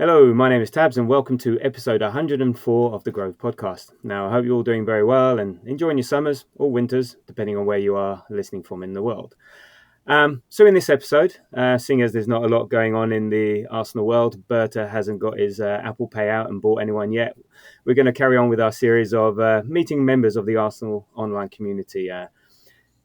Hello, my name is Tabs and welcome to episode 104 of the Grove Podcast. Now, I hope you're all doing very well and enjoying your summers or winters, depending on where you are listening from in the world. So in this episode, seeing as there's not a lot going on in the Arsenal world, Berta hasn't got his Apple payout and bought anyone yet. We're going to carry on with our series of meeting members of the Arsenal online community,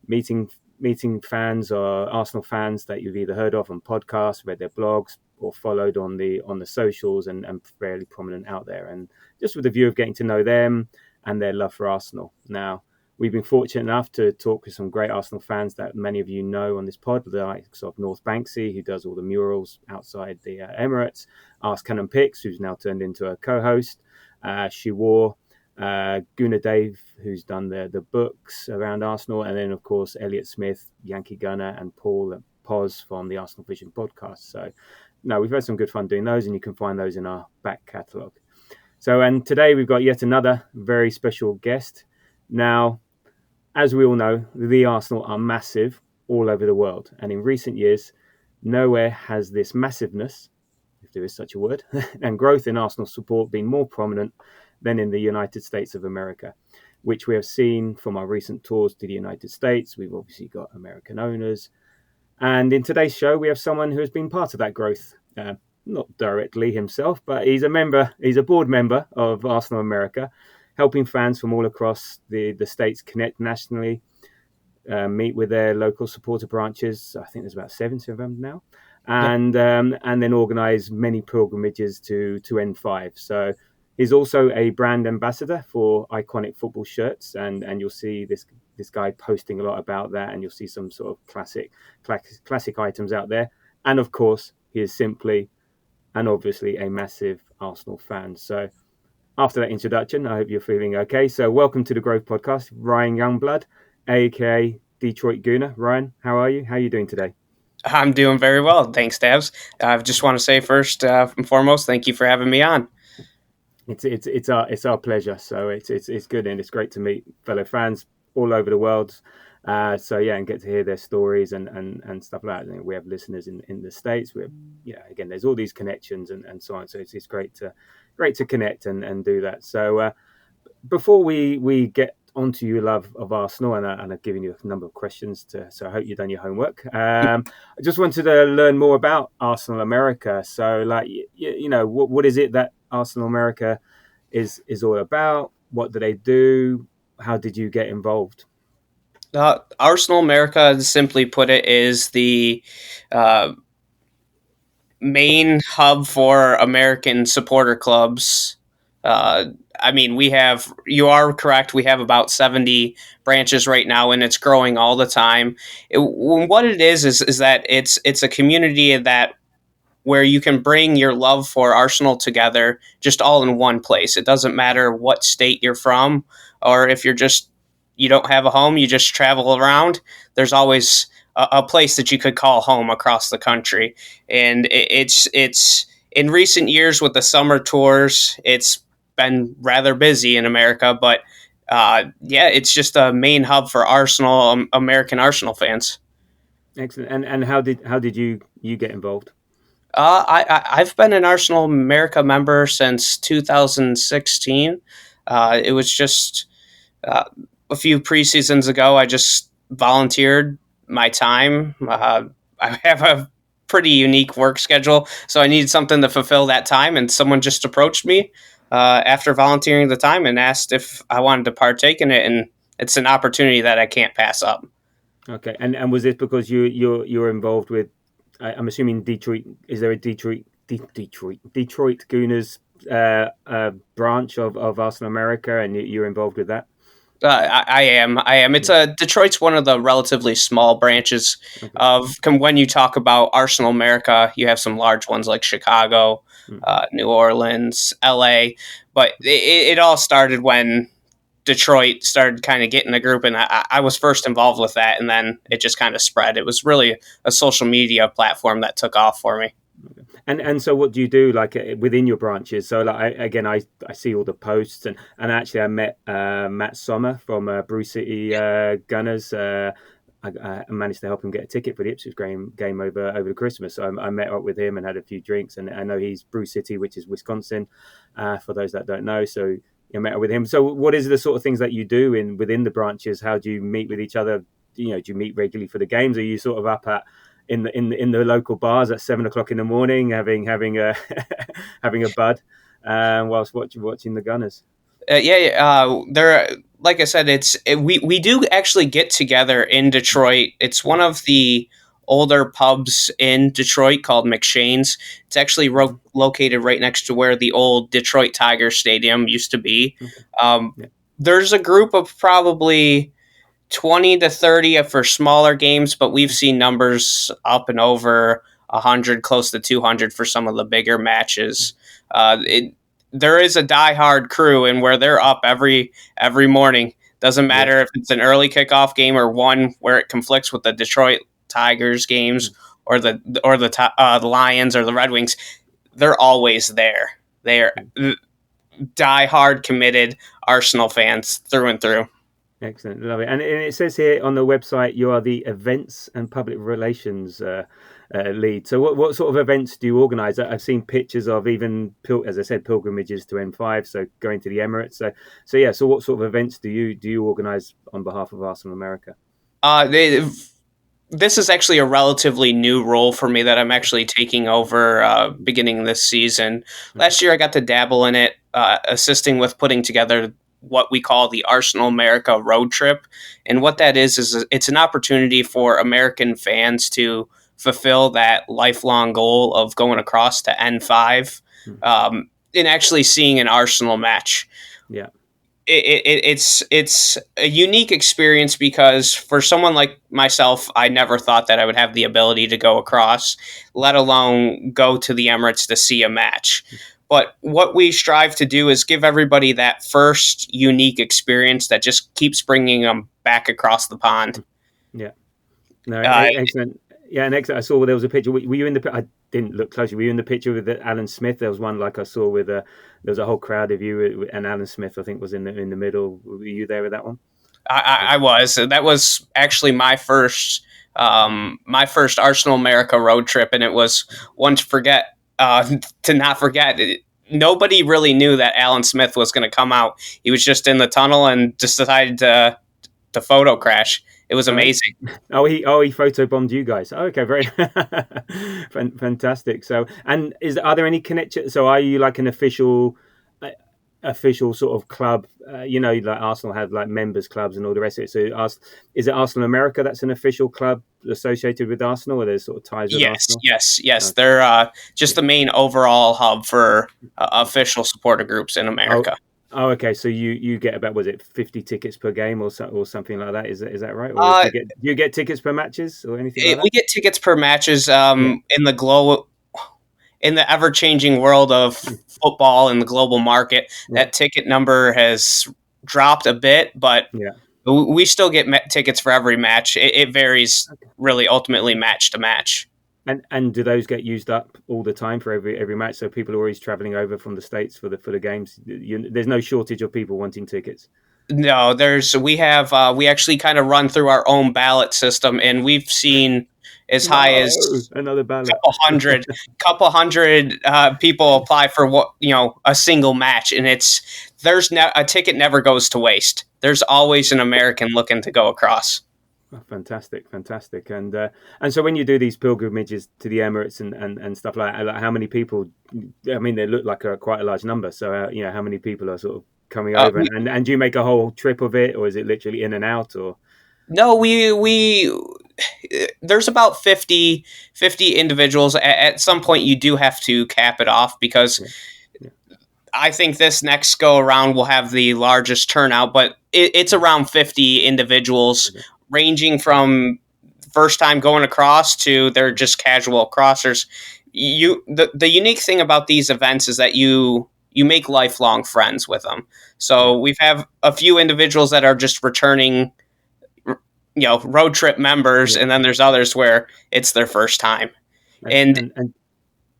meeting fans or Arsenal fans that you've either heard of on podcasts, read their blogs, or followed on the socials and fairly prominent out there, and just with the view of getting to know them and their love for Arsenal. Now, we've been fortunate enough to talk with some great Arsenal fans that many of you know on this pod, the likes of North Banksy, who does all the murals outside the Emirates, Ask Cannon Picks, who's now turned into a co-host, Shiwar, Gooner Dave, who's done the books around Arsenal, and then of course Elliot Smith, Yankee Gunner, and Paul Poz from the Arsenal Vision podcast. So no, we've had some good fun doing those, and you can find those in our back catalogue. So, and today we've got yet another very special guest. Now, as we all know, the Arsenal are massive all over the world, and in recent years, nowhere has this massiveness, if there is such a word, and growth in Arsenal support been more prominent than in the United States of America, which we have seen from our recent tours to the United States. We've obviously got American owners. And in today's show, we have someone who has been part of that growth, not directly himself, but he's a board member of Arsenal America, helping fans from all across the states connect nationally, meet with their local supporter branches. I think there's about 70 of them now, and then organise many pilgrimages to N5. So he's also a brand ambassador for iconic football shirts, and you'll see this guy posting a lot about that, and you'll see some sort of classic items out there. And of course, he is simply and obviously a massive Arsenal fan. So after that introduction, I hope you're feeling okay. So welcome to the Grove Podcast, Ryan Youngblood, aka Detroit Gooner. Ryan, how are you? How are you doing today? I'm doing very well. Thanks, Tabs. I just want to say first and foremost, thank you for having me on. It's our pleasure. So it's good, and it's great to meet fellow fans all over the world. So yeah, and get to hear their stories and stuff like that. We have listeners in the States. We have, again, there's all these connections and so on. So it's great to connect and do that. So before we get onto your love of Arsenal, and I've given you a number of questions so I hope you've done your homework. I just wanted to learn more about Arsenal America. So like, what is it that Arsenal America is all about? What do they do? How did you get involved? Arsenal America, simply put it, is the uh, main hub for American supporter clubs. Uh, you are correct, we have about 70 branches right now, and it's growing all the time. What it is that it's a community that where you can bring your love for Arsenal together just all in one place. It doesn't matter what state you're from, or if you don't have a home, you just travel around. There's always a place that you could call home across the country. And it's in recent years with the summer tours, it's been rather busy in America, but it's just a main hub for Arsenal, American Arsenal fans. Excellent. And how did you get involved? I've been an Arsenal America member since 2016. It was just a few preseasons ago. I just volunteered my time. I have a pretty unique work schedule, so I needed something to fulfill that time, and someone just approached me after volunteering the time and asked if I wanted to partake in it, and it's an opportunity that I can't pass up. Okay, and was it because you're involved with? I'm assuming Detroit. Is there a Detroit Gooners branch of Arsenal America, and you're involved with that? I am. It's Detroit's one of the relatively small branches of when you talk about Arsenal America. You have some large ones like Chicago, New Orleans, L.A. But it all started when Detroit started kind of getting a group, and I was first involved with that, and then it just kind of spread. It was really a social media platform that took off for me. And so what do you do like within your branches? So like I see all the posts, and actually I met Matt Sommer from Brew City Gunners I managed to help him get a ticket for the Ipswich game over the Christmas. So I met up with him and had a few drinks. And I know he's Brew City, which is Wisconsin, for those that don't know. So I met up with him. So what is the sort of things that you do within the branches? How do you meet with each other? Do you meet regularly for the games? Are you sort of up at in the local bars at 7 o'clock in the morning, having a having a bud, whilst watching the Gunners? There. Like I said, we do actually get together in Detroit. It's one of the older pubs in Detroit called McShane's. It's actually located right next to where the old Detroit Tigers Stadium used to be. Okay. Um, Yeah. there's a group of probably 20 to 30 for smaller games, but we've seen numbers up and over 100, close to 200 for some of the bigger matches. There is a diehard crew, and where they're up every morning. Doesn't matter if it's an early kickoff game or one where it conflicts with the Detroit Tigers games or the Lions or the Red Wings. They're always there. They are diehard, committed Arsenal fans through and through. Excellent, love it. And it says here on the website you are the events and public relations lead. So what sort of events do you organise? I've seen pictures of even, as I said, pilgrimages to M5, so going to the Emirates. So what sort of events do you organise on behalf of Arsenal America? This is actually a relatively new role for me that I'm actually taking over beginning this season. Last year I got to dabble in it, assisting with putting together what we call the Arsenal America road trip. And what that is it's an opportunity for American fans to fulfill that lifelong goal of going across to N5 and actually seeing an Arsenal match. Yeah. It's a unique experience because for someone like myself, I never thought that I would have the ability to go across, let alone go to the Emirates to see a match. But what we strive to do is give everybody that first unique experience that just keeps bringing them back across the pond. Yeah. No, excellent. Yeah, and excellent. I saw there was a picture. Were you in the? I didn't look closely. Were you in the picture with Alan Smith? There was one like I saw with there was a whole crowd of you, and Alan Smith I think was in the middle. Were you there with that one? I was. That was actually my first Arsenal America road trip, and it was one to forget. To not forget. Nobody really knew that Alan Smith was going to come out. He was just in the tunnel and just decided to photo crash. It was amazing. Oh, he photobombed you guys. Oh, okay, very fantastic. So, and are there any connections? So, are you like an official sort of club? Like Arsenal have like members clubs and all the rest of it. So, is it Arsenal America that's an official club associated with Arsenal, or there's sort of ties with Arsenal? Yes. Okay. They're just the main overall hub for official supporter groups in America. Oh, okay. So you get about, was it 50 tickets per game or something like that? Is that right? Or do you get tickets per matches or anything like that? We get tickets per matches in the ever changing world of football and the global market. That ticket number has dropped a bit, but we still get tickets for every match. It varies really, ultimately match to match. And do those get used up all the time for every match? So people are always traveling over from the States for the games. There's no shortage of people wanting tickets. No, we actually kind of run through our own ballot system, and we've seen as high as another ballot. couple hundred people apply for a single match, and a ticket never goes to waste. There's always an American looking to go across. Oh, fantastic. And so when you do these pilgrimages to the Emirates and stuff like that, how many people? I mean, they look like quite a large number. So how many people are sort of coming over? And do you make a whole trip of it, or is it literally in and out? Or no, we there's about 50 individuals. At some point, you do have to cap it off because I think this next go around will have the largest turnout, but it's around 50 individuals. Okay. Ranging from first time going across to they're just casual crossers. The unique thing about these events is that you make lifelong friends with them. So we've have a few individuals that are just returning, road trip members, and then there's others where it's their first time. And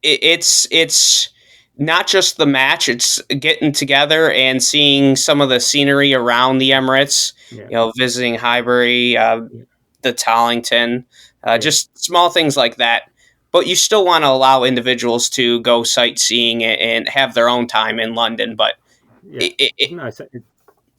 it's not just the match; it's getting together and seeing some of the scenery around the Emirates. Visiting Highbury, the Tollington, Yeah, just small things like that. But you still want to allow individuals to go sightseeing and have their own time in London. But yeah. it No,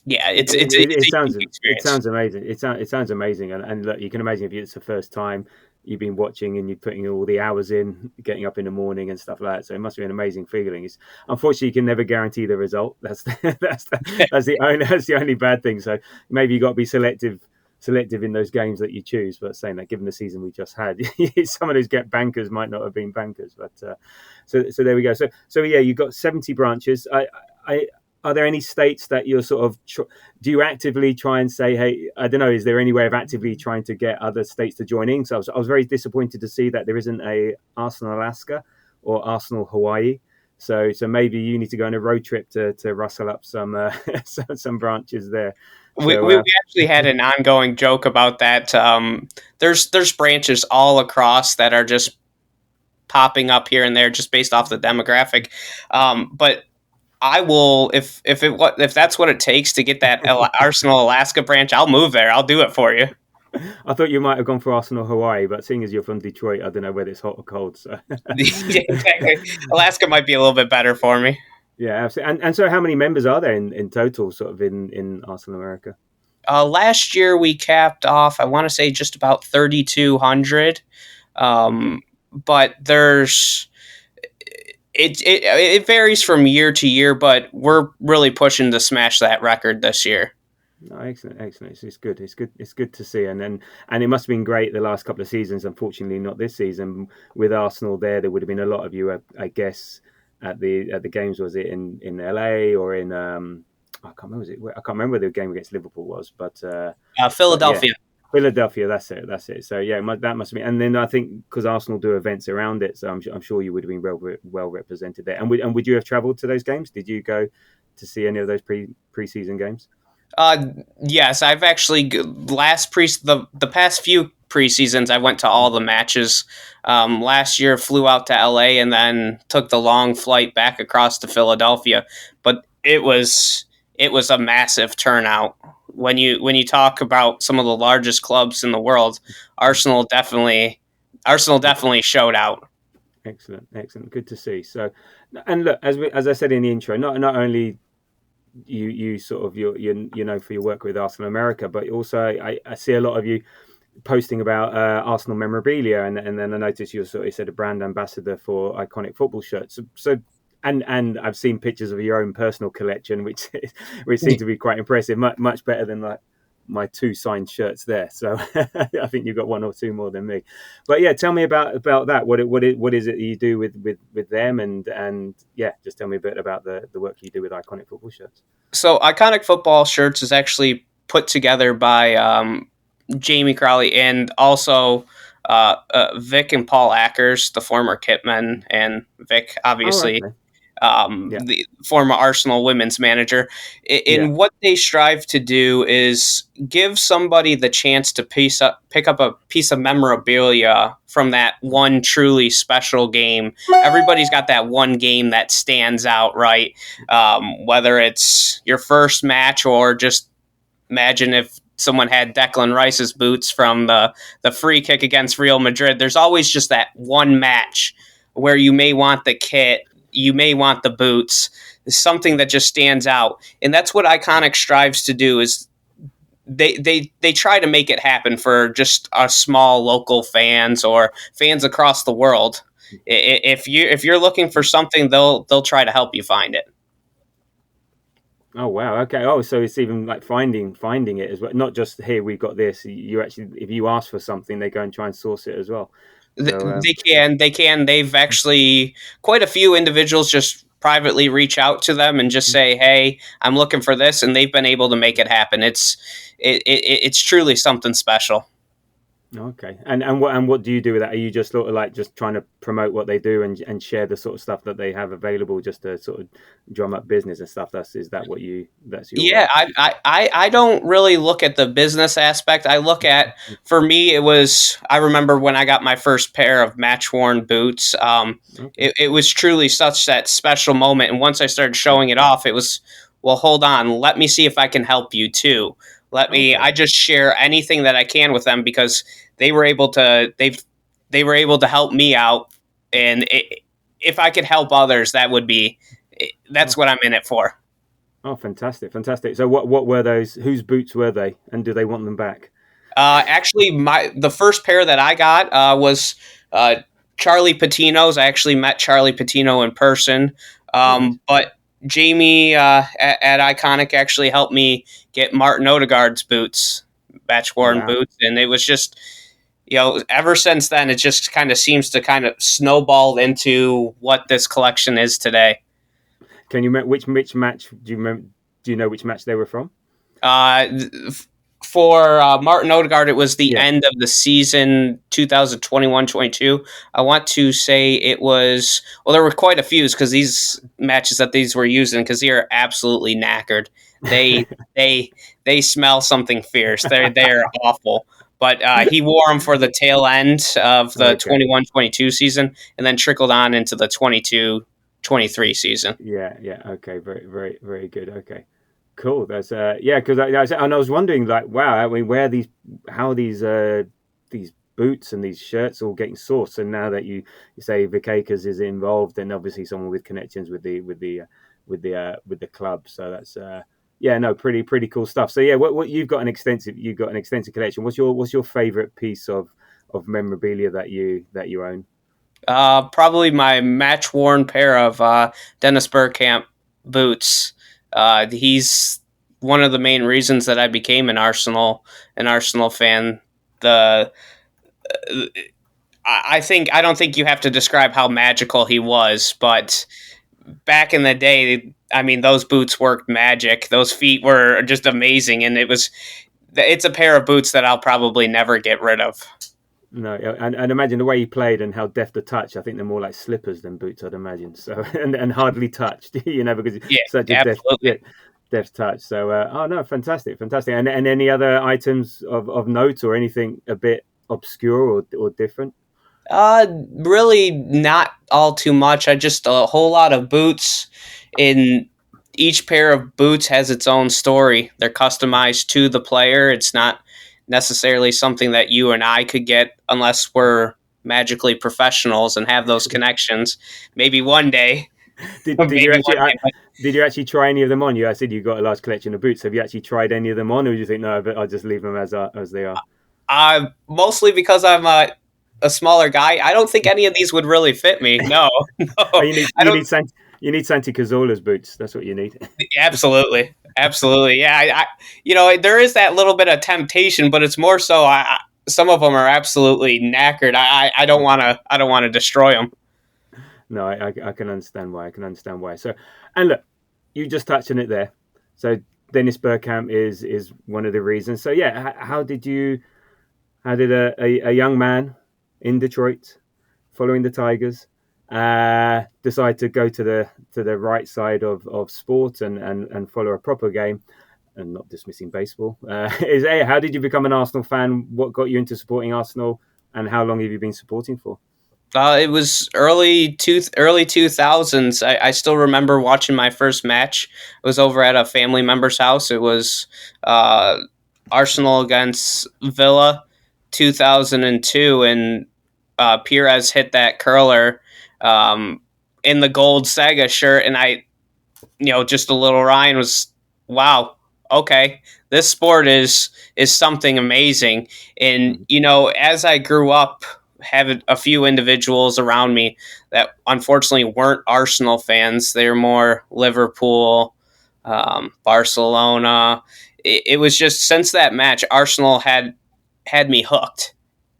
yeah, It, it's it a sounds unique experience. amazing. It sounds amazing, and look, you can imagine if it's the first time you've been watching and you're putting all the hours in, getting up in the morning and stuff like that. So it must be an amazing feeling. It's unfortunately you can never guarantee the result. That's the only bad thing. So maybe you got to be selective in those games that you choose. But saying that, given the season we just had, someone who's get bankers might not have been bankers. But so there we go. So yeah, you've got 70 branches. I are there any states that you're sort of do you actively try and say, hey, I don't know, is there any way of actively trying to get other states to join in? So I was very disappointed to see that there isn't a Arsenal Alaska or Arsenal Hawaii. So maybe you need to go on a road trip to rustle up some some branches there. So We actually had an ongoing joke about that. There's branches all across that are just popping up here and there just based off the demographic. But I will if that's what it takes to get that Arsenal Alaska branch, I'll move there. I'll do it for you. I thought you might have gone for Arsenal Hawaii, but seeing as you're from Detroit, I don't know whether it's hot or cold. So Yeah, exactly. Alaska might be a little bit better for me. yeah, absolutely. And so how many members are there in total, sort of in Arsenal America? Last year we capped off, I want to say just about 3,200. Okay. But it varies from year to year, but we're really pushing to smash that record this year. No, excellent, excellent. It's good. It's good. It's good to see. And it must have been great the last couple of seasons. Unfortunately, not this season with Arsenal. There would have been a lot of you, I guess, at the games. Was it in LA or in I can't remember. I can't remember where the game against Liverpool was, but yeah, Philadelphia. Philadelphia. That's it. That's it. So yeah, that must have been. And then I think because Arsenal do events around it, so I'm sure you would have been well represented there. And would you have travelled to those games? Did you go to see any of those preseason games? Uh, yes, I've actually the past few preseasons I went to all the matches. Last year flew out to LA and then took the long flight back across to Philadelphia, but it was a massive turnout. When you talk about some of the largest clubs in the world, Arsenal definitely showed out. Excellent, excellent. Good to see. So, and look, as I said in the intro, not only you sort of you know for your work with Arsenal America, but also I see a lot of you posting about Arsenal memorabilia, and then I noticed you sort of said a brand ambassador for iconic football shirts. So and I've seen pictures of your own personal collection, which seem to be quite impressive, much better than like my two signed shirts there. So I think you've got one or two more than me. But yeah, tell me about that. What is it you do with them, and yeah, just tell me a bit about the work you do with iconic football shirts. So, iconic football shirts is actually put together by Jamie Crowley and also Vic and Paul Ackers, the former Kitmen, and Vic, Oh, obviously, okay. Yeah, the former Arsenal women's manager. yeah. In what they strive to do is give somebody the chance to pick up a piece of memorabilia from that one truly special game. Everybody's got that one game that stands out, right? Whether it's your first match or just imagine if someone had Declan Rice's boots from the free kick against Real Madrid. There's always just that one match where you may want the kit, you may want the boots, something that just stands out. And that's what Iconic strives to do is they try to make it happen for just our small local fans or fans across the world. If you're looking for something, they'll try to help you find it. Oh wow. Okay. Oh, so it's even like finding it as well. Not just here we've got this. You actually, if you ask for something, they go and try and source it as well. So They can. They've actually quite a few individuals just privately reach out to them and just say, "Hey, I'm looking for this," and they've been able to make it happen. It's truly something special. okay. And what do you do with that? Are you just sort of like just trying to promote what they do and share the sort of stuff that they have available just to sort of drum up business and stuff? Is that what you that's your Yeah, I don't really look at the business aspect. I look at, for me, it was, I remember when I got my first pair of match worn boots. okay. It was truly such that special moment. And once I started Yeah. showing it off, it was, well, hold on, let me see if I can help you too. Let me. Okay. I just share anything that I can with them because they were able to. They were able to help me out, and if I could help others, that would be. That's Oh, what I'm in it for. oh, fantastic, fantastic. So what were those? Whose boots were they, and do they want them back? Actually, the first pair that I got was uh, Charlie Patino's. I actually met Charlie Patino in person, Oh, nice. but Jamie at Iconic actually helped me get Martin Odegaard's boots, match worn Wow. boots, and it was just ever since then it just kind of seems to kind of snowball into what this collection is today. Can you remember which match do you remember? Do you know which match they were from? Uh, for Martin Odegaard, it was the Yeah. end of the season 2021-22. I want to say it was, well, there were quite a few because these matches that these were using, because they are absolutely knackered. They they they smell something fierce. They're awful. But he wore them for the tail end of the Okay. 21-22 season and then trickled on into the 22-23 season. Yeah. Yeah. Okay. Very, very, very good. Okay. Cool. That's yeah. Because I was wondering, like, wow. I mean, where these, how these boots and these shirts all getting sourced. And now that you say Vikakers is involved, and obviously someone with connections with with the club. So that's yeah. No, pretty cool stuff. So yeah, what you've got an extensive collection. What's your favorite piece of memorabilia that you own? Probably my match worn pair of Dennis Bergkamp boots. He's one of the main reasons that I became an Arsenal fan. The I think I don't think you have to describe how magical he was, but back in the day, I mean, those boots worked magic. Those feet were just amazing, and it's a pair of boots that I'll probably never get rid of. No, and imagine the way he played and how deft the touch. I think they're more like slippers than boots, I'd imagine. So and hardly touched, because it's Yeah, such a absolutely. deft touch. So oh no, fantastic, fantastic. And any other items of note or anything a bit obscure or different? Really not all too much. I just a whole lot of boots. In each pair of boots has its own story. They're customized to the player. It's not necessarily something that you and I could get unless we're magically professionals and have those connections. Maybe one day. Did you Maybe actually one day. But did you actually try any of them on? You I said you got a large collection of boots. Have you actually tried any of them on, or do you think no? But I'll just leave them as they are. mostly because I'm a smaller guy. I don't think any of these would really fit me. No, Oh, no, I don't. You need Santi Cazorla's boots. That's what you need. Absolutely, absolutely. Yeah, there is that little bit of temptation, but it's more so. Some of them are absolutely knackered. I don't want to. I don't want to destroy them. No, I can understand why. I can understand why. So, and look, you just touched on it there. So Dennis Bergkamp is one of the reasons. So yeah, how did a young man in Detroit following the Tigers decide to go to the right side of sport and follow a proper game and not dismissing baseball? How did you become an Arsenal fan? What got you into supporting Arsenal, and how long have you been supporting for? It was early 2000s. I still remember watching my first match. It was over at a family member's house. It was uh, Arsenal against Villa, 2002, and Pires hit that curler in the gold Sega shirt, and just a little Ryan was, wow, okay, this sport is something amazing. And Mhm. as I grew up, having a few individuals around me that unfortunately weren't Arsenal fans, they were more Liverpool, Barcelona. It was just since that match, Arsenal had me hooked.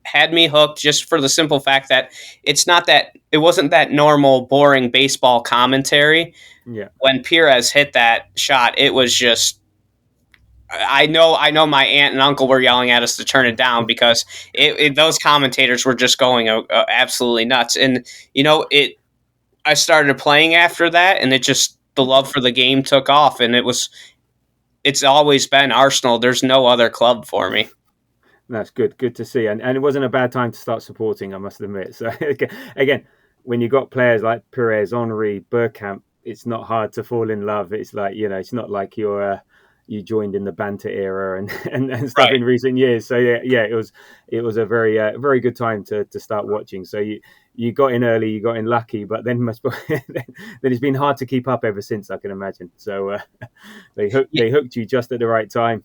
Had me hooked just for the simple fact that it wasn't that normal boring baseball commentary. Yeah. When Pires hit that shot, it was just I know my aunt and uncle were yelling at us to turn it down because those commentators were just going absolutely nuts. And it I started playing after that, and it just the love for the game took off, and it's always been Arsenal. There's no other club for me. That's good. Good to see. And it wasn't a bad time to start supporting, I must admit. So again, when you got players like Perez, Henry, Burkamp, it's not hard to fall in love. It's like, it's not like you're you joined in the banter era and stuff Right. in recent years. So yeah, it was a very good time to start watching. So you got in early, you got in lucky, but then then it's been hard to keep up ever since, I can imagine. So they hooked you just at the right time.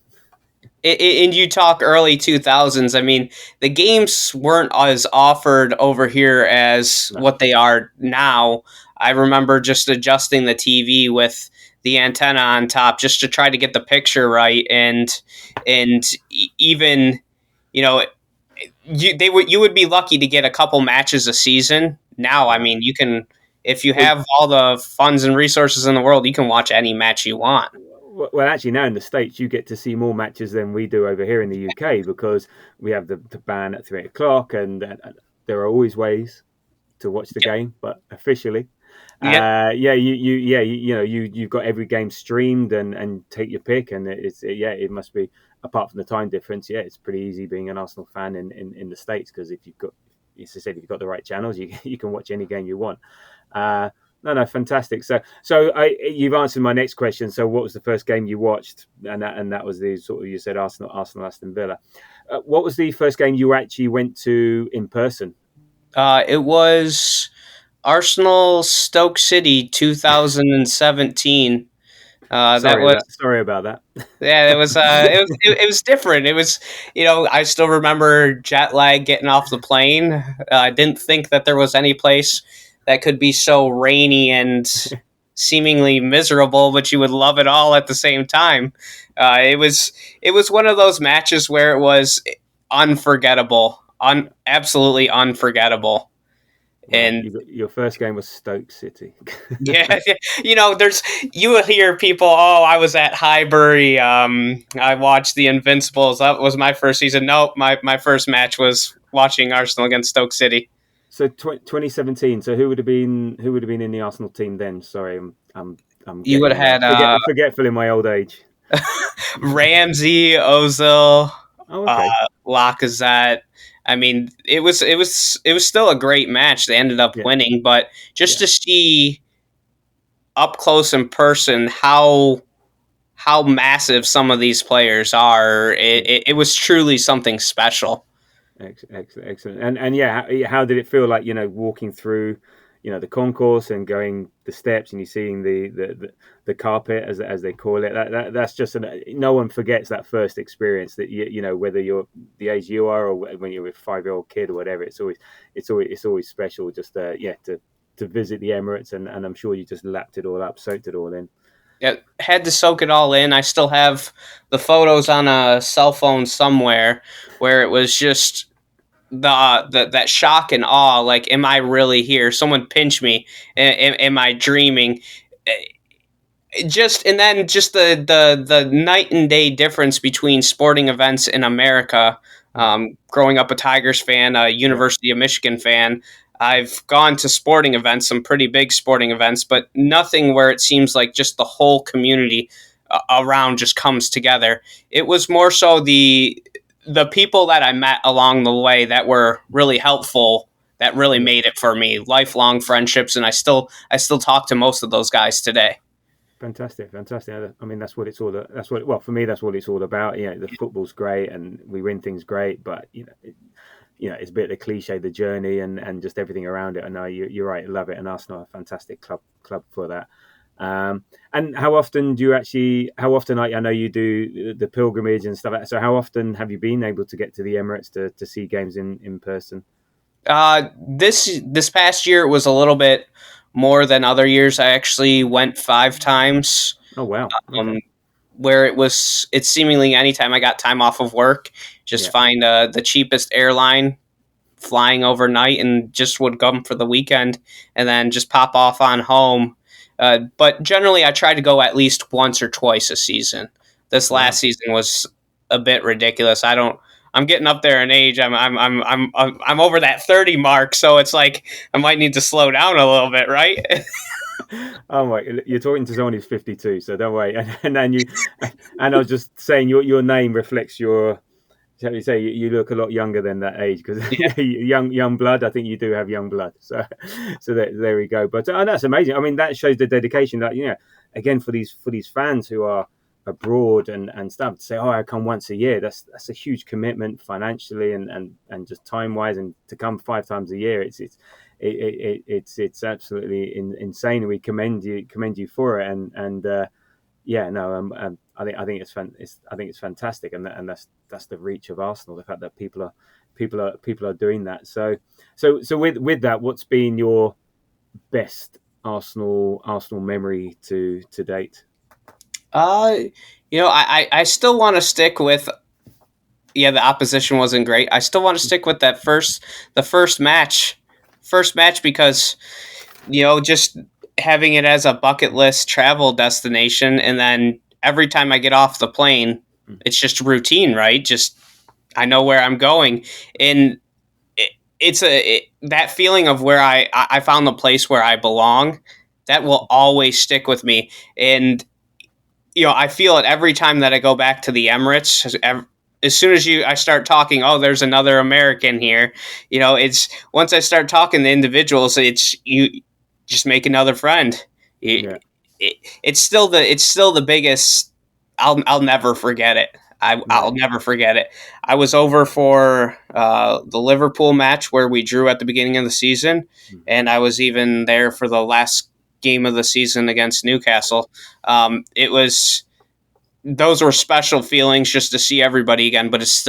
And you talk early 2000s. I mean, the games weren't as offered over here as No, what they are now. I remember just adjusting the TV with the antenna on top just to try to get the picture right, and even, you know, you would be lucky to get a couple matches a season. Now, I wow. mean, you can, if you Well, have all the funds and resources in the world, you can watch any match you want. well, actually, now in the States, you get to see more matches than we do over here in the UK because we have the ban at 3 o'clock, and there are always ways to watch the Yep. game, but officially, Yep. yeah, you've got every game streamed and take your pick, and it must be, apart from the time difference, yeah, it's pretty easy being an Arsenal fan in the States because if you've got, as I said, if you've got the right channels, you can watch any game you want. Uh, no, fantastic. So you've answered my next question. So, what was the first game you watched? And that was the sort of, you said Arsenal, Aston Villa. What was the first game you actually went to in person? It was Arsenal Stoke City 2017. That was Sorry about that. Yeah, it was different. It was, I still remember jet lag getting off the plane. I didn't think that there was any place that could be so rainy and seemingly miserable, but you would love it all at the same time. It was one of those matches where it was unforgettable, absolutely unforgettable. Wow, And your first game was Stoke City. yeah, there's you will hear people. Oh, I was at Highbury. I watched the Invincibles. That was my first season. Nope, my first match was watching Arsenal against Stoke City. So 2017. So who would have been in the Arsenal team then? Sorry, I'm You would have getting had forgetful in my old age. Ramsey, Ozil, Oh, okay. Lacazette. I mean, it was still a great match. They ended up Yeah, winning, but just yeah, to see up close in person how massive some of these players are, it, yeah. it, it was truly something special. Excellent, excellent. And yeah, how did it feel like, walking through, the concourse and going the steps and you seeing the carpet as they call it. That's just no one forgets that first experience that whether you're the age you are or when you're a 5-year-old kid or whatever. It's always special just to visit the Emirates, and I'm sure you just lapped it all up, soaked it all in. Yeah, had to soak it all in. I still have the photos on a cell phone somewhere where it was just the that shock and awe. Like, am I really here? Someone pinch me. Am I dreaming? And then just the night and day difference between sporting events in America. Mm. Growing up a Tigers fan, a Yeah, University of Michigan fan, I've gone to sporting events, some pretty big sporting events, but nothing where it seems like just the whole community around just comes together. It was more so the people that I met along the way that were really helpful, that really yeah. made it for me. Lifelong friendships, and I still talk to most of those guys today. Fantastic, fantastic. I mean, that's what it's all. Well, for me, that's what it's all about. The football's great, and we win things great, but it's a bit of the cliche, the journey, and just everything around it. I know you're right. I love it, and Arsenal are a fantastic club for that. And how often do you actually? How often? I know you do the pilgrimage and stuff. So how often have you been able to get to the Emirates to see games in person? This past year it was a little bit more than other years. I actually went 5 times. Oh wow. Um, Okay. where it's seemingly anytime I got time off of work, just Yeah. find the cheapest airline, flying overnight, and just would come for the weekend, and then just pop off on home. But generally, I try to go at least once or twice a season. This last Wow. season was a bit ridiculous. I don't. I'm getting up there in age. I'm over that 30 mark, so it's like I might need to slow down a little bit, right? Oh my! You're talking to someone who's 52, so don't worry. And then and I was just saying your name reflects your. Shall we say you look a lot younger than that age because Yeah. young blood. I think you do have young blood. So there we go. But that's amazing. I mean, that shows the dedication that again for these fans who are abroad and stuff, to say, oh, I come once a year, that's a huge commitment financially and just time wise, and to come 5 times a year, it's absolutely insane. We commend you for it, and yeah, no, I think it's fantastic, and that's the reach of Arsenal, the fact that people are doing that. So with that, what's been your best Arsenal memory to date? Uh, I still want to stick with, yeah, the opposition wasn't great. I still want to stick with the first match because, just having it as a bucket list travel destination, and then every time I get off the plane, it's just routine, right? Just I know where I'm going, and that feeling of where I found the place where I belong. That will always stick with me, and I feel it every time that I go back to the Emirates. As soon as I start talking, oh, there's another American here. It's once I start talking to individuals, it's you just make another friend. Yeah. It's still the biggest. I'll never forget it. I'll No. never forget it. I was over for the Liverpool match where we drew at the beginning of the season, and I was even there for the last game of the season against Newcastle. It was those were special feelings just to see everybody again, but it's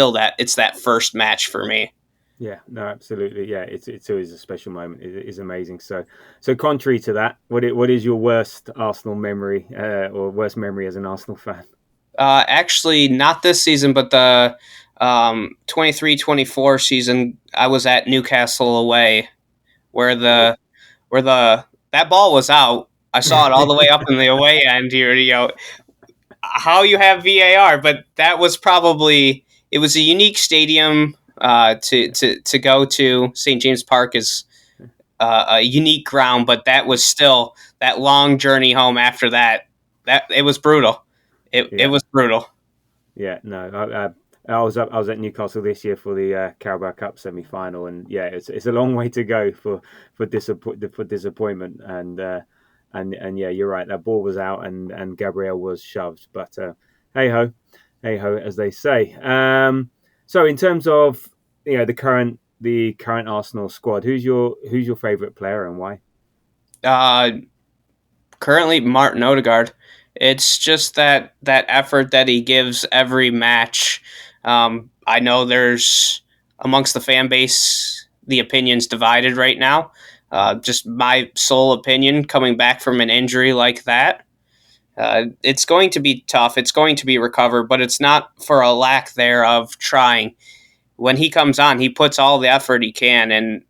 that first match for me. Yeah, no, absolutely. Yeah, it's always a special moment. It is amazing. So contrary to that, what is your worst Arsenal memory, or worst memory as an Arsenal fan? Actually, not this season, but the 23-24 season. I was at Newcastle away, where Oh. the that ball was out. I saw it all the way up in the away end. How you have VAR, but that was probably it was a unique stadium to go to. St. James Park is a unique ground, but that was still that long journey home after that. That it was brutal. It Yeah. was brutal. Yeah, no, I was at Newcastle this year for the Carabao Cup semi final, and yeah, it's a long way to go for disappointment, and yeah, you're right. That ball was out, and Gabriel was shoved, but hey ho, hey ho, as they say. So in terms of the current Arsenal squad, who's your favourite player and why? Uh, Currently, Martin Odegaard. It's just that effort that he gives every match. I know there's amongst the fan base the opinions divided right now. Just my sole opinion coming back from an injury like that. It's going to be tough. It's going to be recovered, but it's not for a lack thereof trying. When he comes on, he puts all the effort he can, and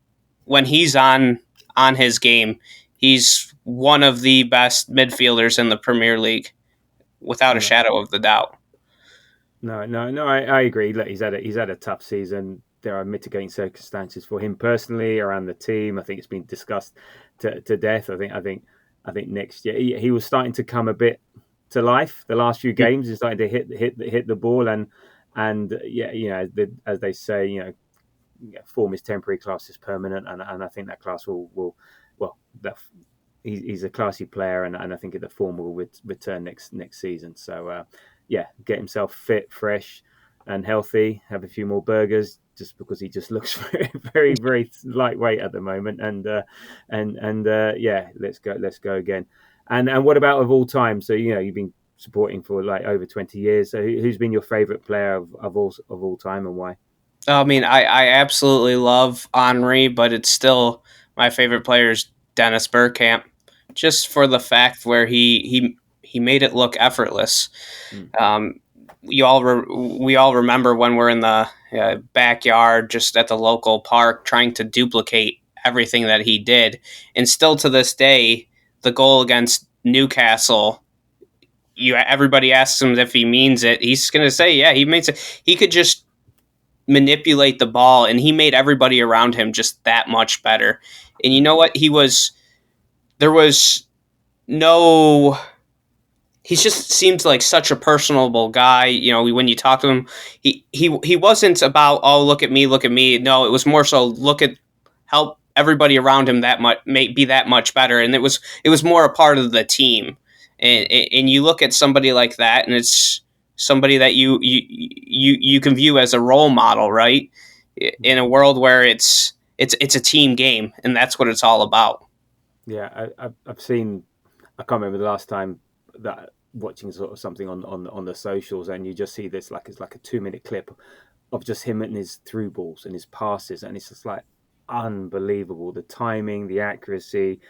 when he's on his game, he's one of the best midfielders in the Premier League, without a No, shadow of the doubt. no. I agree. Look, he's had a tough season. There are mitigating circumstances for him personally around the team. I think it's been discussed to death. I think next year he was starting to come a bit to life. The last few games, he's starting to hit the ball, and yeah, as they say, form is temporary, class is permanent, and I think that class will well that he's a classy player, and I think the form will return next season. So yeah, get himself fit, fresh, and healthy. Have a few more burgers, just because he just looks very, very, very lightweight at the moment. And yeah, let's go again. And what about of all time? So you've been supporting for like over 20 years. So who's been your favourite player of all time, and why? I mean, I absolutely love Henri, but it's still my favorite player is Dennis Bergkamp, just for the fact where he made it look effortless. Mm. Um, we all remember when we're in the backyard, just at the local park, trying to duplicate everything that he did, and still to this day, the goal against Newcastle. Everybody asks him if he means it. He's going to say, yeah, he means it. He could just manipulate the ball, and he made everybody around him just that much better. And you Mm. know what? There was no. He just seems like such a personable guy. When you talk to him, he wasn't about, oh, look at me, look at me. No, it was more so help everybody around him that much, be that much better. And it was more a part of the team. and you look at somebody like that, and it's somebody that you can view as a role model, right? In a world where it's a team game, and that's what it's all about. Yeah, I've seen. I can't remember the last time that watching sort of something on the socials, and you just see this like it's like a 2 minute clip of just him and his through balls and his passes, and it's just like unbelievable the timing, the accuracy,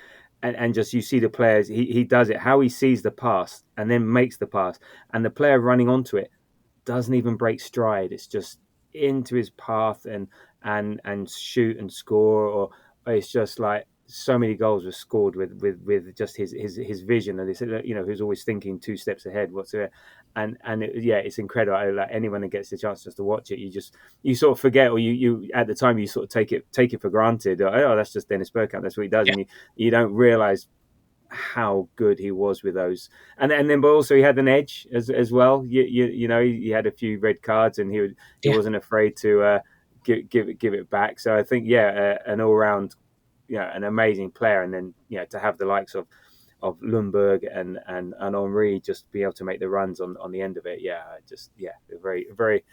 and just you see the players. He does it how he sees the pass and then makes the pass, and the player running onto it doesn't even break stride. It's just into his path and shoot and score. Or it's just like so many goals were scored with just his vision. And they said, who's always thinking 2 steps ahead. Whatsoever. And yeah, it's incredible. Like anyone that gets the chance just to watch it, you sort of forget, or you at the time you sort of take it for granted. Oh, that's just Dennis Bergkamp. That's what he does, Yeah, and you don't realize how good he was with those, and then but also he had an edge as well. He had a few red cards, and he yeah. wasn't afraid to give it back. So I think an all round, an amazing player, and then to have the likes of Lundberg and Henri just be able to make the runs on the end of it. A very very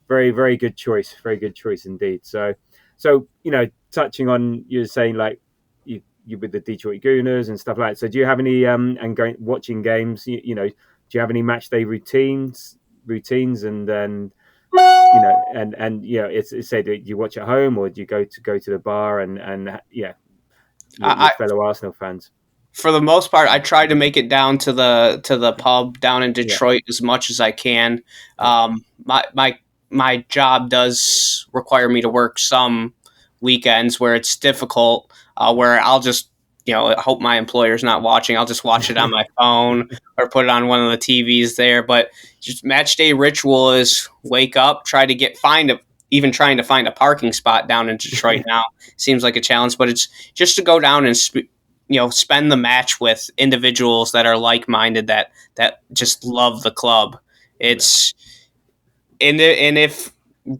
very very good choice, very good choice indeed. So touching on you were saying like you with the Detroit Gooners and stuff like that. So do you have any and going watching games? Do you have any match day routines and it's said that you watch at home, or do you go to the bar and your I, fellow Arsenal fans? for the most part, I try to make it down to the pub down in Yeah, Detroit as much as I can. yeah, My job does require me to work some weekends where it's difficult. Where I'll just I hope my employer's not watching. I'll just watch it on my phone or put it on one of the TVs there. But just match day ritual is wake up, try to even trying to find a parking spot down in Detroit now seems like a challenge. But it's just to go down and spend the match with individuals that are like-minded, that just love the club. yeah. It's and if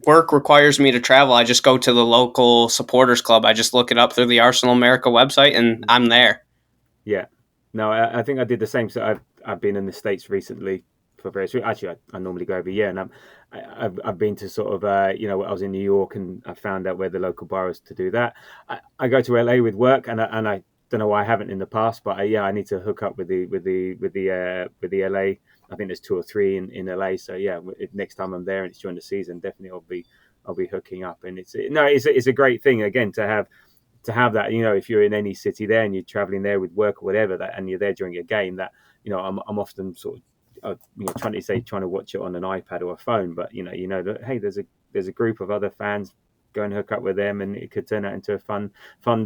work requires me to travel, I just go to the local supporters club. I just look it up through the Arsenal America website, and I'm there. Yeah. No, I think I did the same. So I've been in the States recently for various. Actually, I normally go every year, and I've been to sort of I was in New York, and I found out where the local bar is to do that. I go to LA with work, and I don't know why I haven't in the past, but I need to hook up with the LA. I think there's two or three in LA. So yeah, next time I'm there and it's during the season, definitely I'll be hooking up. And it's a great thing again to have that, if you're in any city there and you're traveling there with work or whatever, that and you're there during a game, that I'm often sort of trying to watch it on an iPad or a phone, but that hey, there's a group of other fans. Go and hook up with them, and it could turn out into a fun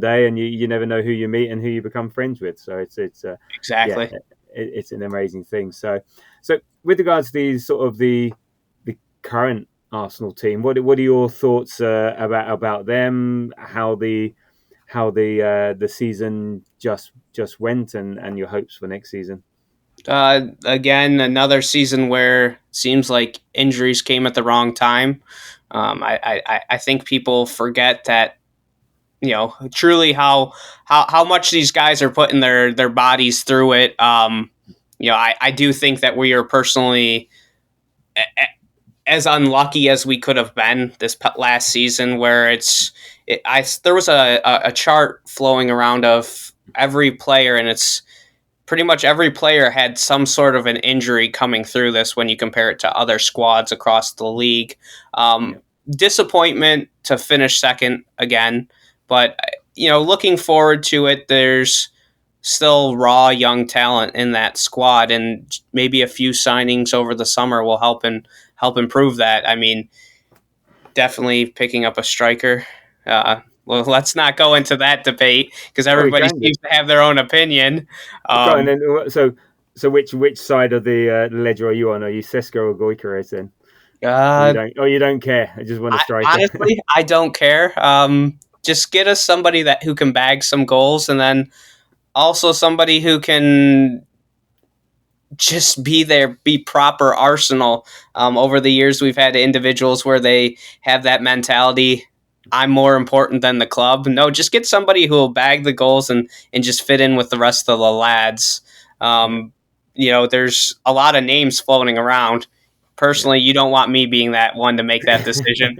day, and you never know who you meet and who you become friends with. So yeah, Exactly. it's an amazing thing. So with regards to the current Arsenal team, what are your thoughts about them? How the season just went, and your hopes for next season? Again, another season where it seems like injuries came at the wrong time. I think people forget that truly how much these guys are putting their bodies through it. I do think that we are personally as unlucky as we could have been this last season, where there was a chart flowing around of every player, and it's pretty much every player had some sort of an injury coming through this when you compare it to other squads across the league. Yeah, Disappointment to finish second again, but looking forward to it. There's still raw young talent in that squad, and maybe a few signings over the summer will help improve that. I mean, definitely picking up a striker. Well, let's not go into that debate because oh, we everybody can do. seems to have their own opinion. Okay, and Um, then so which side of the ledger are you on? Are you Sesko or Goikarez then? Or you uh, don't? Oh, you don't care. I just want a striker. Honestly, I don't care. Just get us somebody who can bag some goals, and then also somebody who can just be there, be proper Arsenal. Over the years, we've had individuals where they have that mentality. I'm more important than the club. No, just get somebody who will bag the goals and just fit in with the rest of the lads. Yeah, Um, there's a lot of names floating around. Yeah. Personally, you don't want me being that one to make that decision.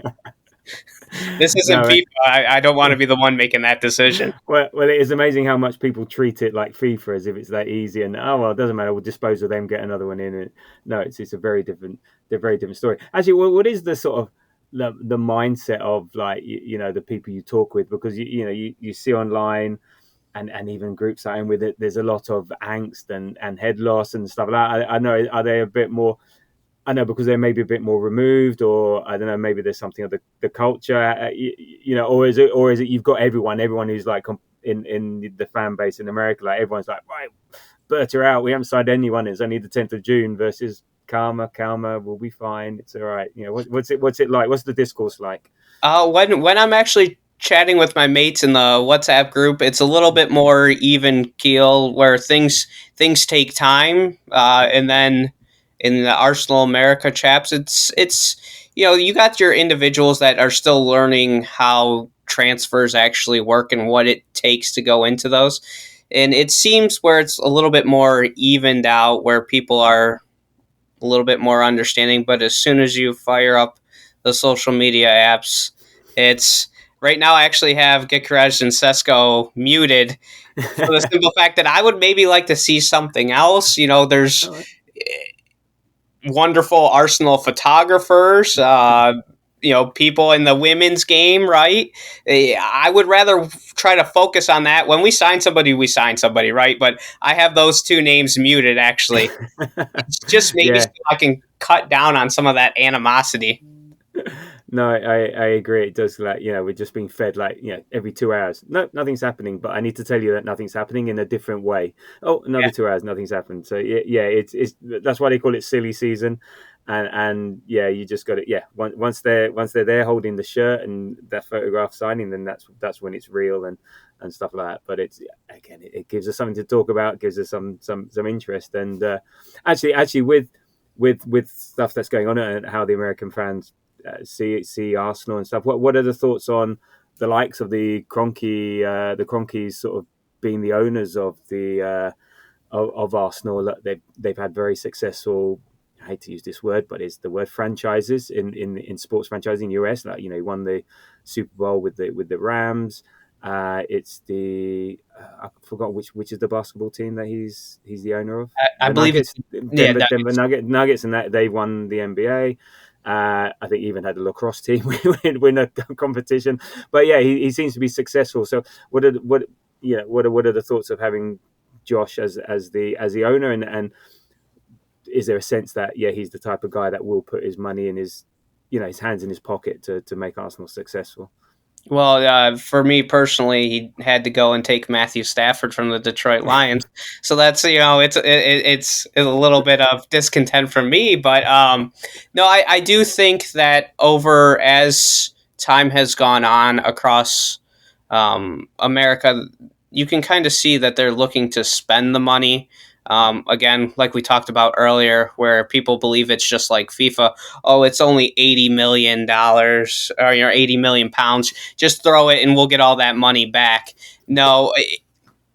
This isn't No, FIFA. I don't want to be the one making that decision. well, it is amazing how much people treat it like FIFA, as if it's that easy. And oh well, it doesn't matter. We'll dispose of them, get another one in. And no, it's a very different story. Actually, what is the sort of the mindset of, like, the people you talk with? Because you see online, and even groups that I'm with it, there's a lot of angst and head loss and stuff like that. I know, are they a bit more? I know, because they're maybe a bit more removed, or I don't know, maybe there's something of the culture, or is it you've got everyone who's like in the fan base in America, like everyone's like, right, Berta out, we haven't signed anyone, it's only the 10th of June, versus calmer, we'll be fine, it's all right. What's it like? What's the discourse like? When I'm actually chatting with my mates in the WhatsApp group, it's a little bit more even keel, where things take time, and then in the Arsenal America chaps, it's you got your individuals that are still learning how transfers actually work and what it takes to go into those, and it seems where it's a little bit more evened out, where people are a little bit more understanding. But as soon as you fire up the social media apps, it's right now I actually have Gikarej and Sesko muted for the simple fact that I would maybe like to see something else. There's Oh, wonderful Arsenal photographers. People in the women's game, right? I would rather try to focus on that. When we sign somebody, right? But I have those two names muted, actually. It's just maybe so yeah. I can cut down on some of that animosity. No, I agree. It does, like, we're just being fed, like, every 2 hours. No, nothing's happening, but I need to tell you that nothing's happening in a different way. Oh, another Yeah. 2 hours, nothing's happened. So yeah, it's that's why they call it silly season. And yeah, you just got it. Yeah, once they're there holding the shirt and that photograph signing, then that's when it's real and stuff like that. But it's, again, it gives us something to talk about, gives us some interest. And actually with stuff that's going on and how the American fans see Arsenal and stuff. What are the thoughts on the likes of the Cronkies sort of being the owners of of Arsenal? They've had very successful. I hate to use this word, but it's the word franchises in sports franchising US. Like, he won the Super Bowl with the Rams. It's the I forgot which is the basketball team that he's the owner of. I The believe it's Nuggets, yeah. Denver Nuggets, and that they won the NBA. I think he even had a lacrosse team win a competition. But yeah, he seems to be successful. So what are the thoughts of having Josh as the owner, and is there a sense that, yeah, he's the type of guy that will put his money in his hands in his pocket to make Arsenal successful? Well, for me personally, he had to go and take Matthew Stafford from the Detroit Lions, so that's it's a little bit of discontent from me. But no, I do think that over as time has gone on across America, you can kind of see that they're looking to spend the money. Again, like we talked about earlier, where people believe it's just like FIFA. Oh, it's only $80 million, or 80 million pounds. Just throw it and we'll get all that money back. No,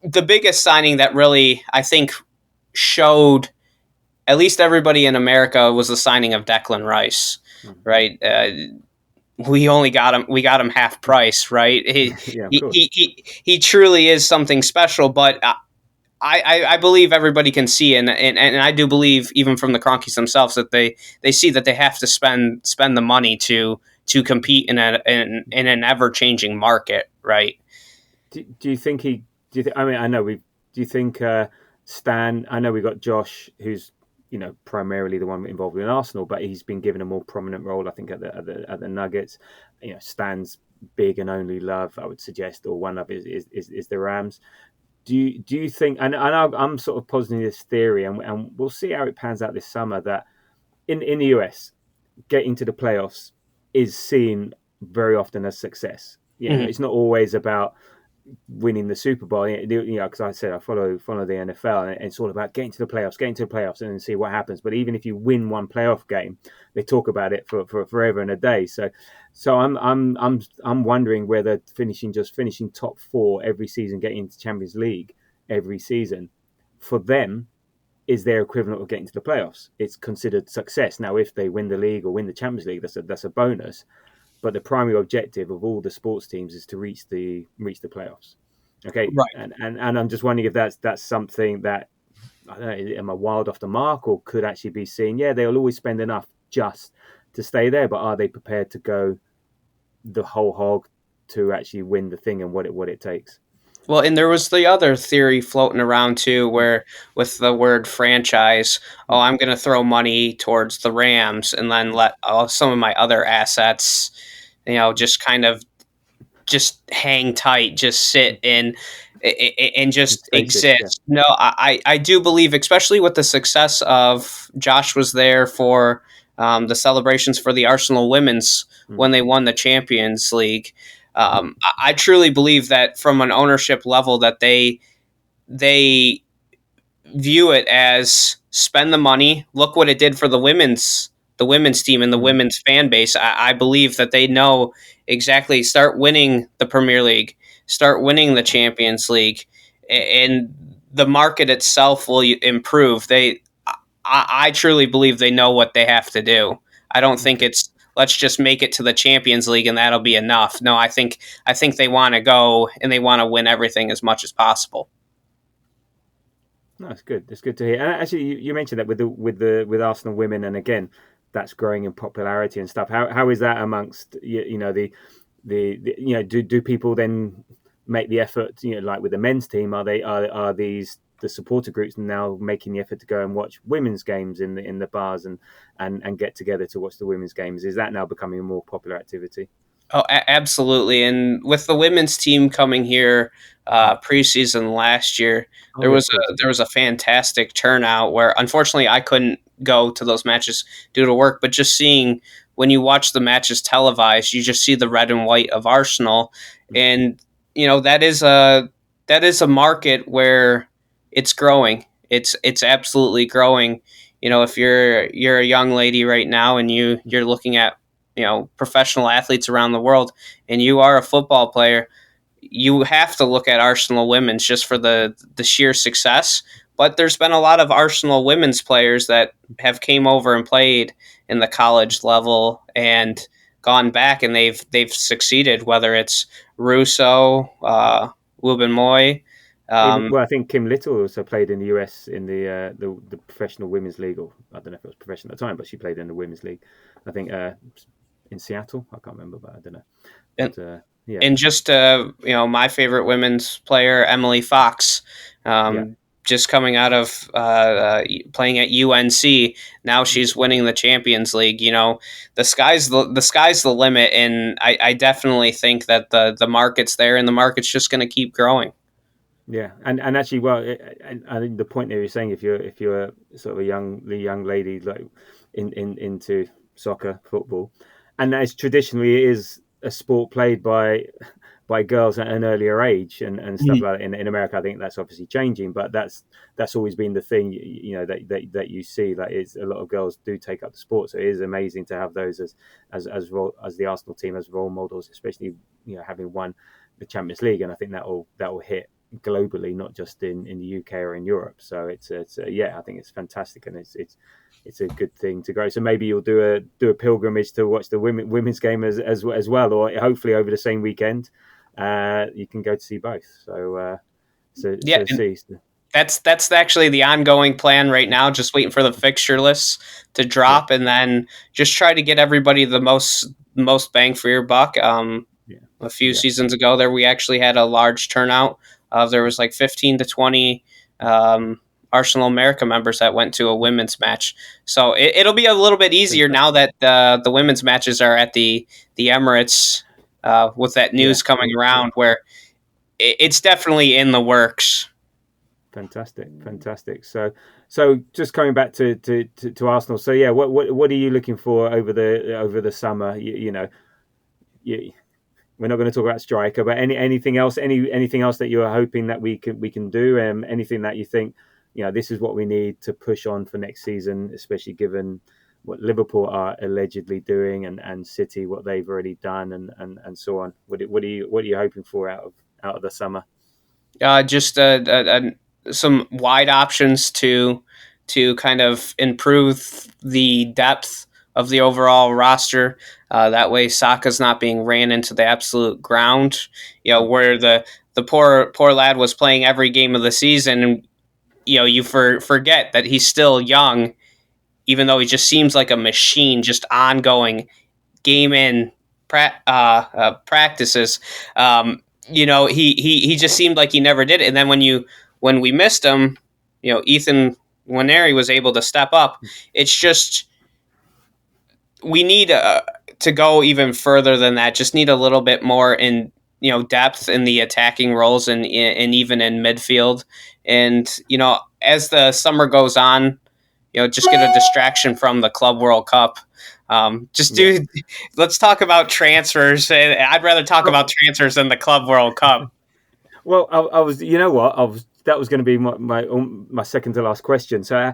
the biggest signing that really, I think, showed at least everybody in America was the signing of Declan Rice, right? We only got him. We got him half price, right? He Yeah, of he course. he, he, he truly is something special. But I believe everybody can see, and I do believe even from the Cronkies themselves that they see that they have to spend the money to compete in an ever changing market, right? Do you think he? Do you think? I mean, I know we. Do you think Stan? I know we got Josh, who's primarily the one involved in Arsenal, but he's been given a more prominent role, I think, at the Nuggets. Stan's big and only love, I would suggest, or one of is the Rams. Do you think? And I'm sort of positing this theory, and we'll see how it pans out this summer. That in the US, getting to the playoffs is seen very often as success. Mhm. It's not always about winning the Super Bowl. Because I said I follow the NFL, and it's all about getting to the playoffs, and then see what happens. But even if you win one playoff game, they talk about it for forever and a day. So I'm wondering whether finishing top four every season, getting into Champions League every season, for them, is their equivalent of getting to the playoffs. It's considered success. Now, if they win the league or win the Champions League, that's a bonus. But the primary objective of all the sports teams is to reach the playoffs. Okay, Right. and I'm just wondering if that's something that, I don't know, am I wild off the mark, or could actually be seen? Yeah, they'll always spend enough just to stay there, but are they prepared to go the whole hog to actually win the thing and what it takes? Well, and there was the other theory floating around too, where with the word franchise, oh, I'm going to throw money towards the Rams and then let some of my other assets, just kind of just hang tight, just sit and just Stasis, yeah. exist. No, I do believe, especially with the success of Josh was there for the celebrations for the Arsenal women's Mm, when they won the Champions League. I truly believe that from an ownership level that they view it as spend the money. Look what it did for the women's team and the mm, women's fan base. I believe that they know exactly. Start winning the Premier League, start winning the Champions League, and the market itself will improve. I truly believe they know what they have to do. I don't think okay. it's let's just make it to the Champions League and that'll be enough. No, I think they want to go and they want to win everything as much as possible. No, it's good. It's good to hear. And actually, you mentioned that with Arsenal women, and again, that's growing in popularity and stuff. How is that amongst do people then make the effort? Like with the men's team, are these the supporter groups now making the effort to go and watch women's games in the bars and get together to watch the women's games? Is that now becoming a more popular activity? Oh, absolutely. And with the women's team coming here preseason last year, Oh there yeah, of was course. a there was a fantastic turnout where unfortunately I couldn't go to those matches due to work, but just seeing when you watch the matches televised, you just see the red and white of Arsenal, and that is a market where it's growing. It's absolutely growing. If you're a young lady right now and you're looking at professional athletes around the world and you are a football player, you have to look at Arsenal women's just for the sheer success. But there's been a lot of Arsenal women's players that have came over and played in the college level and gone back and they've succeeded, whether it's Russo, Wubin Moy. Even, um, well, I think Kim Little also played in the US in the professional women's league, or I don't know if it was professional at the time, but she played in the women's league. I think in Seattle. I can't remember, but I don't know. and But yeah, and just my favorite women's player, Emily Fox, yeah, just coming out of playing at UNC. Now she's winning the Champions League. The sky's the limit, and I definitely think that the market's there, and the market's just going to keep growing. yeah. And actually, well, and I think the point there you're saying, if you're sort of the young lady like into soccer, football, and as traditionally it is a sport played by girls at an earlier age and stuff Mhm. like that. In America, I think that's obviously changing, but that's always been the thing, that you see. Like, is a lot of girls do take up the sport, so it is amazing to have those as the Arsenal team as role models, especially having won the Champions League, and I think that will hit globally, not just in the UK or in Europe. So yeah, I think it's fantastic, and it's a good thing to go. So maybe you'll do a pilgrimage to watch the women's game as well, or hopefully over the same weekend, you can go to see both. Yeah, So and see, that's actually the ongoing plan right now. Just waiting for the fixture lists to yeah, drop, and then just try to get everybody the most bang for your buck. yeah, A few yeah, seasons ago, there we actually had a large turnout. There was like 15 to 20 Arsenal America members that went to a women's match. So it'll be a little bit easier now fantastic, that the women's matches are at the Emirates, with that yeah, news coming yeah. around, where it's definitely in the works. Fantastic, fantastic. So just coming back to Arsenal. So yeah, what are you looking for over the summer? You, we're not going to talk about striker, but anything else that you're hoping that we can do, anything that you think, this is what we need to push on for next season, especially given what Liverpool are allegedly doing, and City what they've already done, and so on. What are you hoping for out of the summer? Just some wide options to to kind of improve the depth of the overall roster. That way, Saka's not being ran into the absolute ground. Where the poor lad was playing every game of the season, and you forget that he's still young, even though he just seems like a machine, just ongoing game in practices. He just seemed like he never did it. And then when we missed him, Ethan Waneri was able to step up. It's just we need to go even further than that. Just need a little bit more in depth in the attacking roles and even in midfield. And as the summer goes on, just get a distraction from the Club World Cup. Let's talk about transfers. I'd rather talk about transfers than the Club World Cup. Well, I was, you know what, that was going to be my second to last question. So,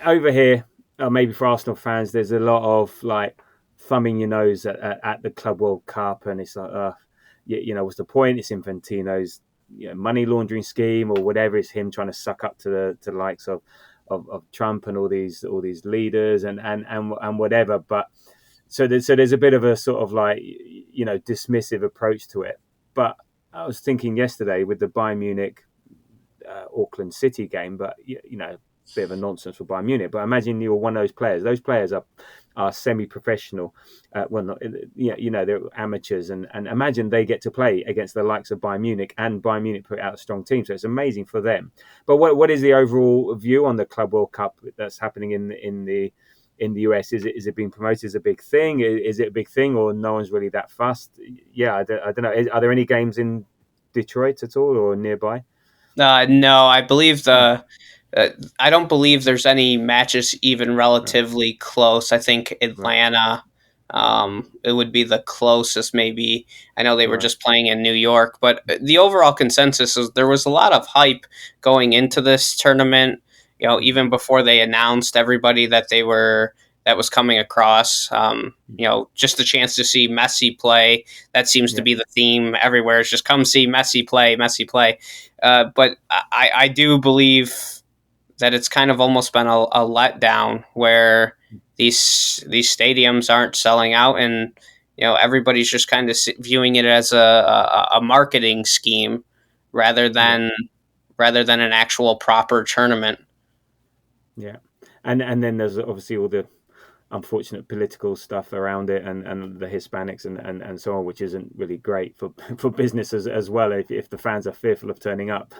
over here, maybe for Arsenal fans, there's a lot of like thumbing your nose at the Club World Cup, and it's like, what's the point? It's Infantino's money laundering scheme or whatever. It's him trying to suck up to the likes of Trump and all these leaders and whatever. But so there's a bit of a sort of like dismissive approach to it. But I was thinking yesterday with the Bayern Munich Auckland City game, but bit of a nonsense for Bayern Munich. But imagine you're one of those players. Those players are semi-professional. They're amateurs, and imagine they get to play against the likes of Bayern Munich, and Bayern Munich put out a strong team. So it's amazing for them. But what is the overall view on the Club World Cup that's happening in the US? Is it being promoted as a big thing? Is it a big thing, or no one's really that fussed? Yeah, I don't know. Are there any games in Detroit at all or nearby? No, I believe I don't believe there's any matches even relatively close. I think Atlanta, it would be the closest, maybe. I know they were just playing in New York, but the overall consensus is there was a lot of hype going into this tournament. Even before they announced everybody that was coming across. Just a chance to see Messi play. That seems to be the theme everywhere. It's just come see Messi play, Messi play. But I do believe that it's kind of almost been a letdown where these stadiums aren't selling out, and everybody's just kind of viewing it as a marketing scheme rather than an actual proper tournament. Yeah, and then there's obviously all the unfortunate political stuff around it, and the Hispanics and so on, which isn't really great for business as well. If the fans are fearful of turning up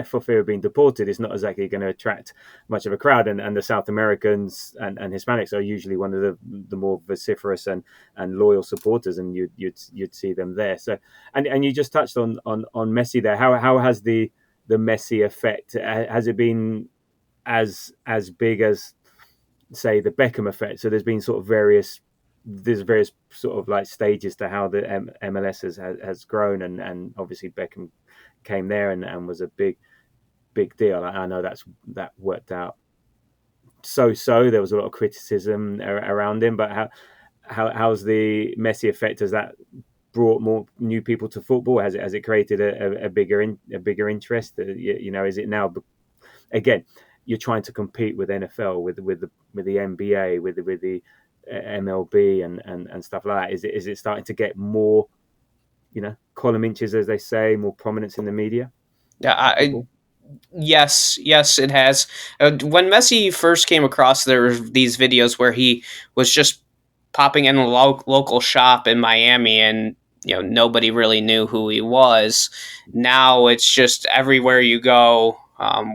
for fear of being deported, it's not exactly going to attract much of a crowd. And the South Americans and Hispanics are usually one of the more vociferous and loyal supporters, and you'd see them there. So and you just touched on Messi there. How has the Messi effect, has it been as big as, say, the Beckham effect? So there's been various sort of like stages to how the MLS has grown, and obviously Beckham came there and was a big deal. I know that worked out so there was a lot of criticism around him, but how's the Messi effect? Has that brought more new people to football? Has it created a bigger interest? Is it now, again, you're trying to compete with NFL, with the NBA, with the MLB and stuff like that? Is it starting to get more, column inches, as they say, more prominence in the media? Yeah, yes, it has. When Messi first came across, there were these videos where he was just popping in a local shop in Miami, and nobody really knew who he was. Now it's just everywhere you go,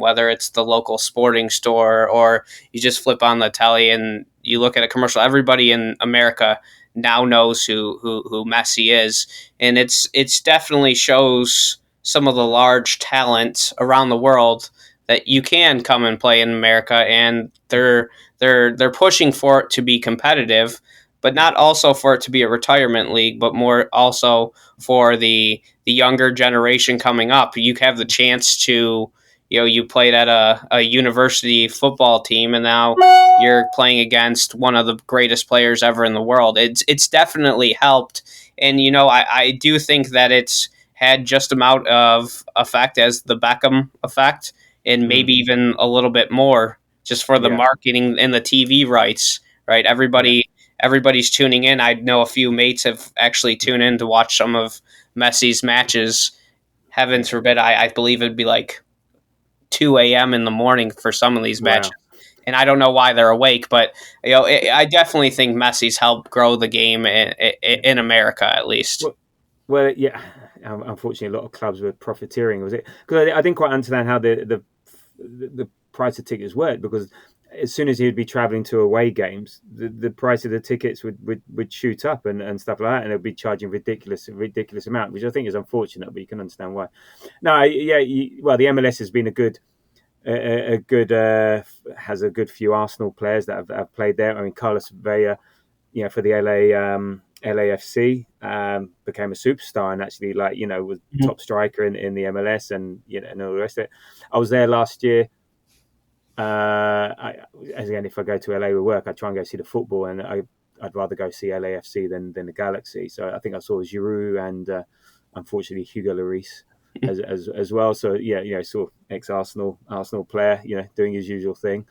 whether it's the local sporting store or you just flip on the telly and you look at a commercial. Everybody in America now knows who Messi is, and it's definitely shows some of the large talent around the world that you can come and play in America, and they're pushing for it to be competitive, but not also for it to be a retirement league, but more also for the younger generation coming up. You have the chance to, you played at a university football team, and now you're playing against one of the greatest players ever in the world. It's definitely helped, and I do think that it's had just amount of effect as the Beckham effect. and maybe Mm. even a little bit more just for the Yeah. marketing and the TV rights, right? Yeah. Everybody's tuning in. I know a few mates have actually tuned in to watch some of Messi's matches. Heavens Yeah. forbid, I believe it'd be like 2 a.m. in the morning for some of these matches. Wow. And I don't know why they're awake, but I definitely think Messi's helped grow the game in America, at least. Well, well, yeah. Unfortunately, a lot of clubs were profiteering. Was it? Because I didn't quite understand how the price of tickets worked. Because as soon as he'd be traveling to away games, the price of the tickets would shoot up and stuff like that, and they'd be charging ridiculous amount, which I think is unfortunate. But you can understand why. No, yeah. Well, the MLS has been a good has a good few Arsenal players that have played there. I mean, Carlos Vela, for the LAFC, became a superstar and actually, was Mhm. top striker in the MLS, and all the rest of it. I was there last year. Again, if I go to LA with work, I try and go see the football, and I'd rather go see LAFC than the Galaxy. So I think I saw Giroud and unfortunately Hugo Lloris as well. So yeah, saw ex Arsenal player, doing his usual thing,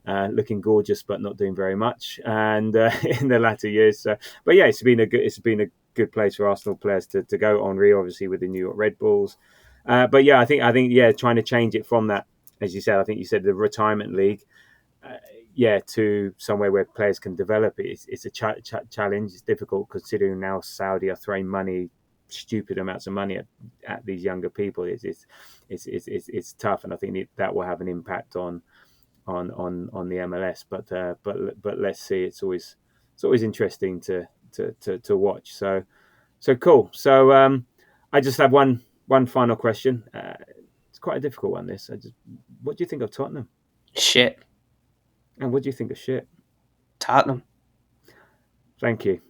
looking gorgeous but not doing very much, and in the latter years. So, but yeah, it's been a good place for Arsenal players to go. Henry, obviously, with the New York Red Bulls. But yeah, I think yeah, trying to change it from that, as you said, I think you said the retirement league, to somewhere where players can develop. It's a challenge. It's difficult considering now Saudi are throwing stupid amounts of money at these younger people. It's tough, and I think that will have an impact on the MLS. But let's see. It's always interesting to watch. So cool. So I just have one final question. It's quite a difficult one. What do you think of Tottenham? Shit, And what do you think of shit? Tottenham. Thank you.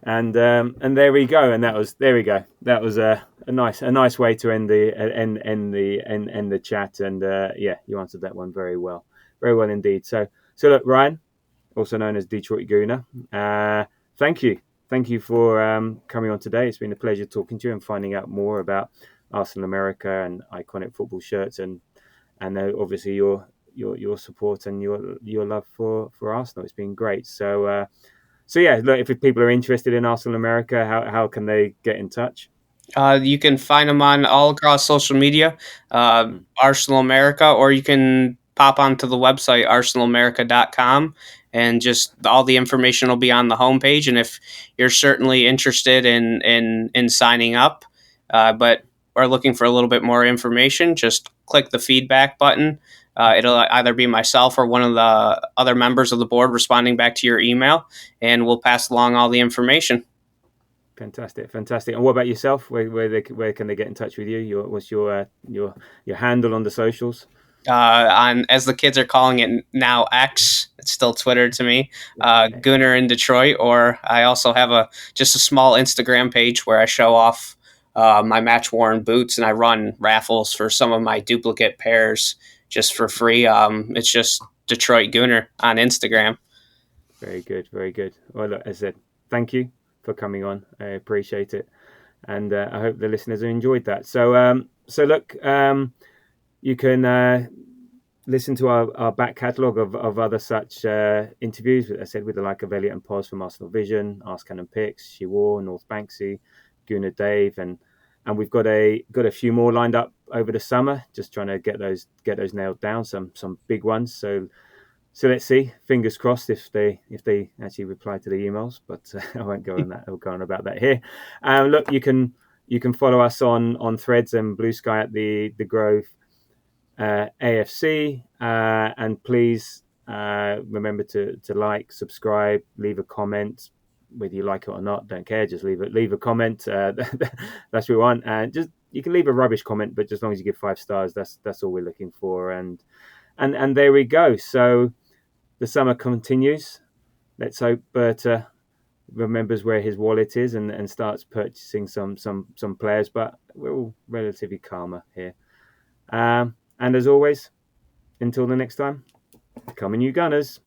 And there we go. And there we go. That was a nice way to end the chat. And yeah, you answered that one very well indeed. So look, Ryan, also known as Detroit Gooner. Thank you. Thank you for coming on today. It's been a pleasure talking to you and finding out more about Arsenal America and iconic football shirts, and obviously your support and your love for Arsenal. It's been great. So yeah, look, if people are interested in Arsenal America, how can they get in touch? You can find them on all across social media, Mm. Arsenal America, or you can pop onto the website, arsenalamerica.com, and just all the information will be on the homepage. And if you're certainly interested in signing up, but are looking for a little bit more information, just click the feedback button. It'll either be myself or one of the other members of the board responding back to your email, and we'll pass along all the information. Fantastic. And what about yourself? Where can they get in touch with you? What's your handle on the socials? On, as the kids are calling it now, X. It's still Twitter to me. Yeah, Gooner in Detroit, or I also have just a small Instagram page where I show off my match worn boots, and I run raffles for some of my duplicate pairs just for free. It's just Detroit Gooner on Instagram. very good, very good. Well, look, as I said, thank you for coming on. I appreciate it, and I hope the listeners have enjoyed that. So look, you can listen to our back catalogue of other such interviews, as I said, with the like of Elliot and Pos from Arsenal Vision, Ask Cannon Picks, She War, North Banksy, Gooner Dave, and we've got a few more lined up over the summer. Just trying to get those nailed down. Some big ones. So let's see. Fingers crossed if they actually reply to the emails, but I won't go on that. I'll go on about that here. Look, you can follow us on Threads and Blue Sky at the Grove AFC, and please remember to like, subscribe, leave a comment, whether you like it or not. Don't care. Just leave a comment. That's what we want. And just you can leave a rubbish comment, but just as long as you give 5 stars, that's all we're looking for. And there we go. So the summer continues. Let's hope Berta remembers where his wallet is and starts purchasing some players. But we're all relatively calmer here. And as always, until the next time, come on, you Gunners.